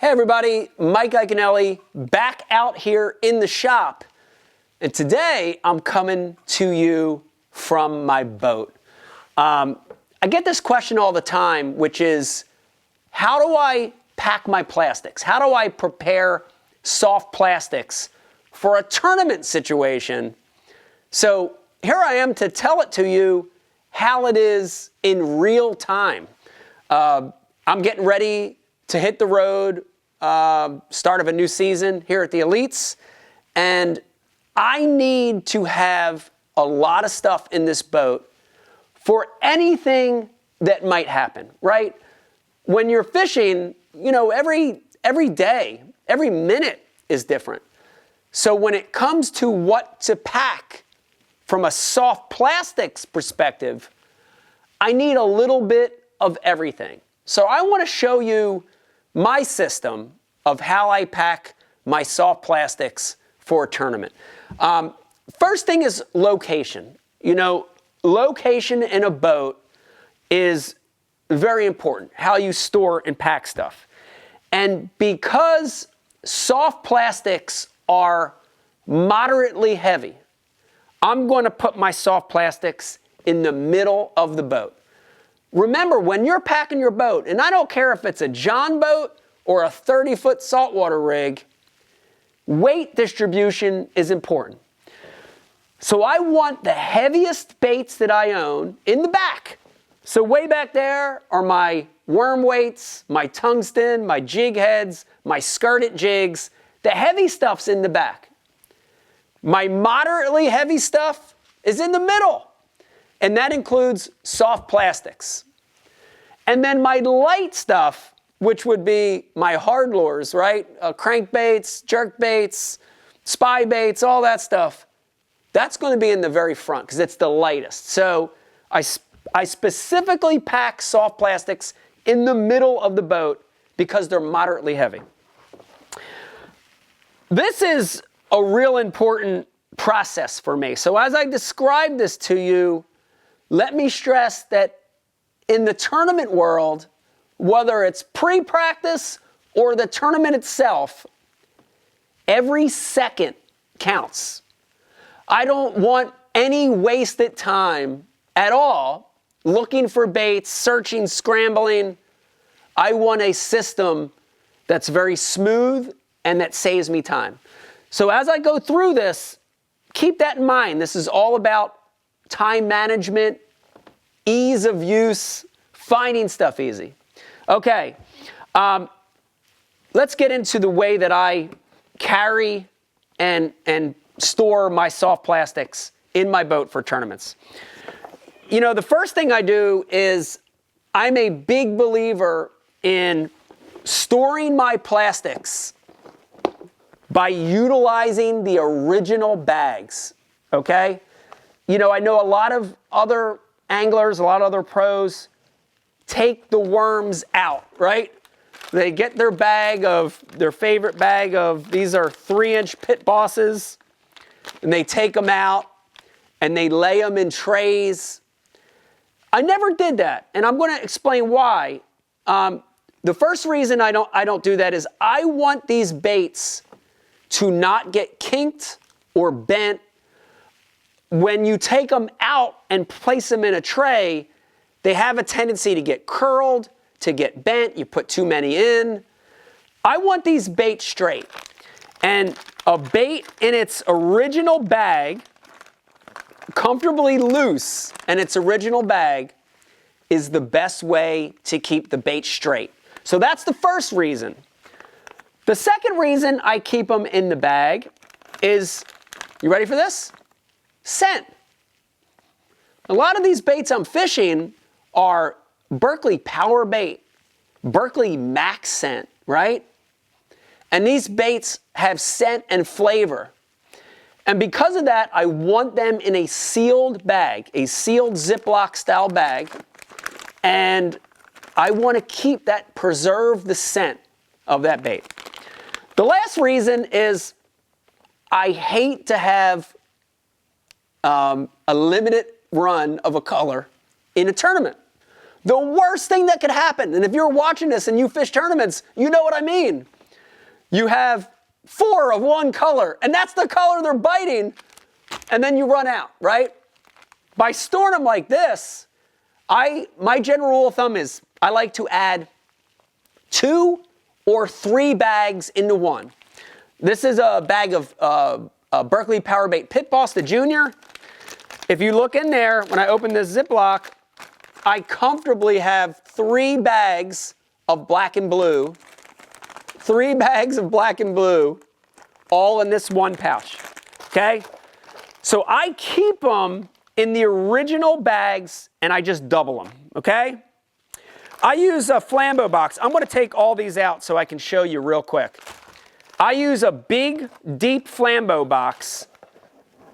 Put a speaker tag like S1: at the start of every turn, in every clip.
S1: Hey everybody, Mike Iaconelli back out here in the shop. And today I'm coming to you from my boat. I get this question all the time, which is, how do I pack my plastics? How do I prepare soft plastics for a tournament situation? So here I am to tell it to you how it is in real time. I'm getting ready to hit the road, start of a new season here at the Elites, and I need to have a lot of stuff in this boat for anything that might happen, right? When you're fishing, you know, every day, every minute is different. So when it comes to what to pack from a soft plastics perspective, I need a little bit of everything. So I want to show you my system of how I pack my soft plastics for a tournament. First thing is location. You know, location in a boat is very important, how you store and pack stuff. And because soft plastics are moderately heavy, I'm going to put my soft plastics in the middle of the boat. Remember, when you're packing your boat, and I don't care if it's a John boat or a 30-foot saltwater rig, weight distribution is important. So I want the heaviest baits that I own in the back. So way back there are my worm weights, my tungsten, my jig heads, my skirted jigs. The heavy stuff's in the back. My moderately heavy stuff is in the middle, and that includes soft plastics. And then my light stuff, which would be my hard lures, right? Crankbaits, jerk baits, spy baits, all that stuff. That's going to be in the very front because it's the lightest. So I specifically pack soft plastics in the middle of the boat because they're moderately heavy. This is a real important process for me. So as I describe this to you, let me stress that in the tournament world, whether it's pre-practice or the tournament itself, every second counts. I don't want any wasted time at all looking for baits, searching, scrambling. I want a system that's very smooth and that saves me time. So as I go through this, keep that in mind. This is all about time management, ease of use, finding stuff easy. Okay, let's get into the way that I carry and store my soft plastics in my boat for tournaments. You know, the first thing I do is I'm a big believer in storing my plastics by utilizing the original bags, okay? You know, I know a lot of other anglers, a lot of other pros take the worms out, right? They get their bag of, their favorite bag of, these are 3-inch pit bosses, and they take them out and they lay them in trays. I never did that, and I'm going to explain why. The first reason I don't do that is I want these baits to not get kinked or bent. When you take them out and place them in a tray, they have a tendency to get curled, to get bent. You put too many in. I want these baits straight. And a bait in its original bag, comfortably loose in its original bag, is the best way to keep the bait straight. So that's the first reason. The second reason I keep them in the bag is, you ready for this? Scent. A lot of these baits I'm fishing are Berkley Power Bait, Berkley Max Scent, right? And these baits have scent and flavor. And because of that, I want them in a sealed bag, a sealed Ziploc style bag. And I want to keep that, preserve the scent of that bait. The last reason is I hate to have a limited run of a color in a tournament. The worst thing that could happen, and if you're watching this and you fish tournaments, you know what I mean. you have 4 of one color, and that's the color they're biting, and then you run out, right? By storing them like this, my general rule of thumb is I like to add 2 or 3 bags into one. This is a bag of Berkeley Power Bait Pit Boss, the Junior. If you look in there, when I open this Ziploc, I comfortably have 3 bags of black and blue. 3 bags of black and blue, all in this one pouch, okay? So I keep them in the original bags and I just double them, okay? I use a Flambeau box. I'm gonna take all these out so I can show you real quick. I use a big, deep Flambeau box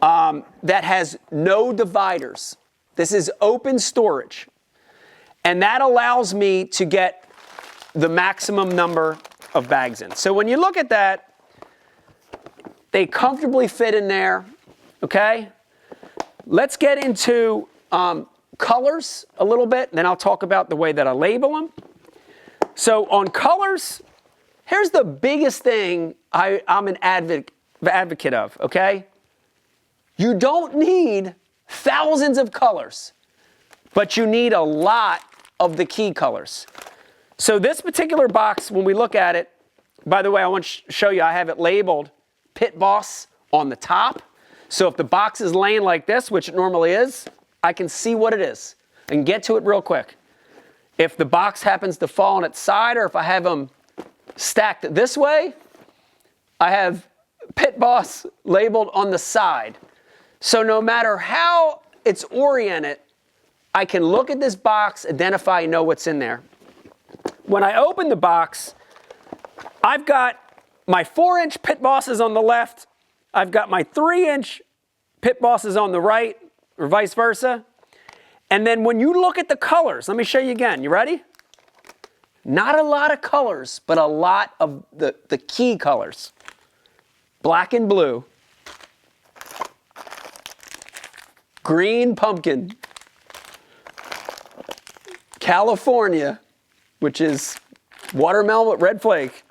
S1: that has no dividers. This is open storage. And that allows me to get the maximum number of bags in. So when you look at that, they comfortably fit in there, okay? Let's get into colors a little bit, then I'll talk about the way that I label them. So on colors, here's the biggest thing I'm an advocate of, okay? You don't need thousands of colors, but you need a lot of the key colors. So this particular box, when we look at it, by the way, I want to show you, I have it labeled Pit Boss on the top. So if the box is laying like this, which it normally is, I can see what it is and get to it real quick. If the box happens to fall on its side, or if I have them stacked this way, I have Pit Boss labeled on the side. So no matter how it's oriented, I can look at this box, identify, and know what's in there. When I open the box, I've got my 4-inch Pit Bosses on the left. I've got my 3-inch Pit Bosses on the right, or vice versa. And then when you look at the colors, let me show you again. You ready? Not a lot of colors, but a lot of the key colors. Black and blue. Green pumpkin. California, which is watermelon with red flake.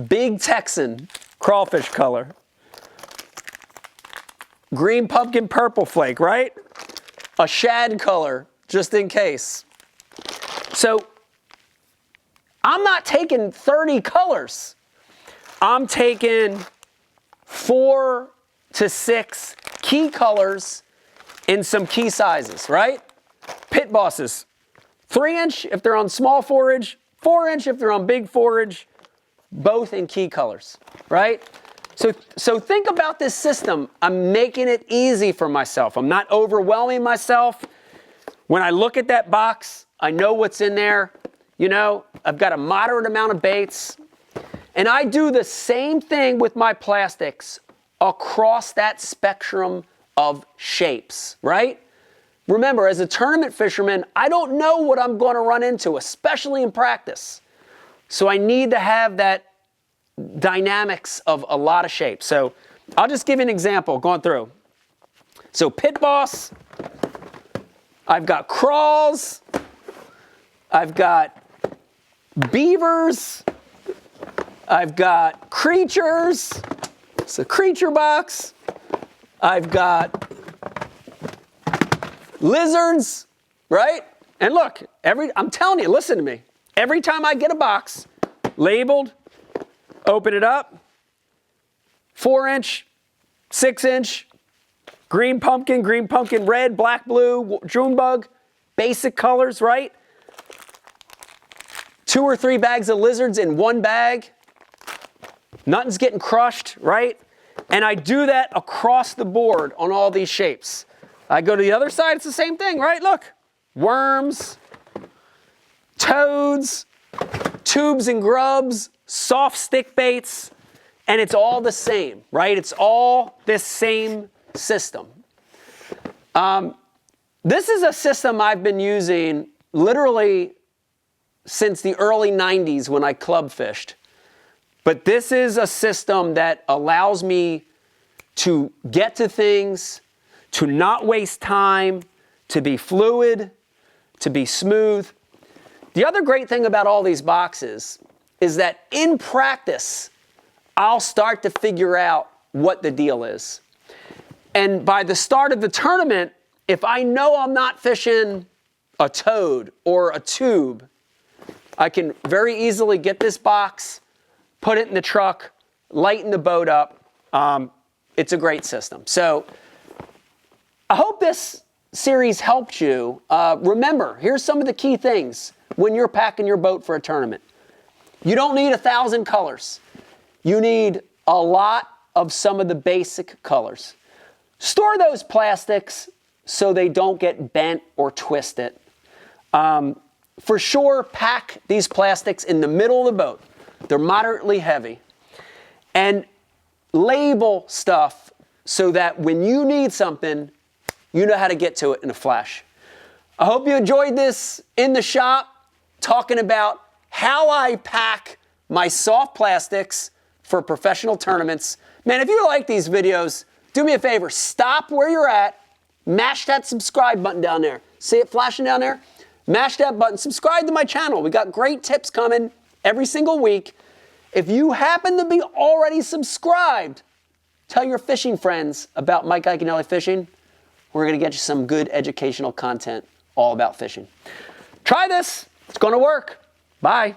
S1: Big Texan, crawfish color. Green pumpkin purple flake, right? A shad color, just in case. So I'm not taking 30 colors. I'm taking 4 to 6 key colors in some key sizes, right? Pit Bosses, 3-inch if they're on small forage, 4-inch if they're on big forage, both in key colors, right? So think about this system. I'm making it easy for myself. I'm not overwhelming myself. When I look at that box, I know what's in there. You know, I've got a moderate amount of baits. And I do the same thing with my plastics across that spectrum of shapes, right? Remember, as a tournament fisherman, I don't know what I'm going to run into, especially in practice. So I need to have that dynamics of a lot of shapes. So I'll just give you an example going through. So Pit Boss, I've got crawls, I've got beavers, I've got creatures, it's a creature box, I've got lizards, right? And look, I'm telling you, listen to me. Every time I get a box labeled, open it up, 4-inch, 6-inch, green pumpkin, red, black, blue, June bug, basic colors, right? 2 or 3 bags of lizards in one bag. Nothing's getting crushed, right? And I do that across the board on all these shapes. I go to the other side, it's the same thing, right? Look, worms, toads, tubes and grubs, soft stick baits, and it's all the same, right? It's all this same system. This is a system I've been using literally since the early 90s when I club fished. But this is a system that allows me to get to things, to not waste time, to be fluid, to be smooth. The other great thing about all these boxes is that in practice, I'll start to figure out what the deal is. And by the start of the tournament, if I know I'm not fishing a toad or a tube, I can very easily get this box, put it in the truck, lighten the boat up. It's a great system. So I hope this series helped you. Remember, here's some of the key things when you're packing your boat for a tournament. You don't need 1,000 colors. You need a lot of some of the basic colors. Store those plastics so they don't get bent or twisted. For sure, pack these plastics in the middle of the boat. They're moderately heavy. And label stuff so that when you need something, you know how to get to it in a flash. I hope you enjoyed this in the shop, talking about how I pack my soft plastics for professional tournaments. Man, if you like these videos, do me a favor, stop where you're at, mash that subscribe button down there. See it flashing down there? Mash that button, subscribe to my channel. We got great tips coming every single week. If you happen to be already subscribed, tell your fishing friends about Mike Iaconelli Fishing. We're going to get you some good educational content all about fishing. Try this. It's going to work. Bye.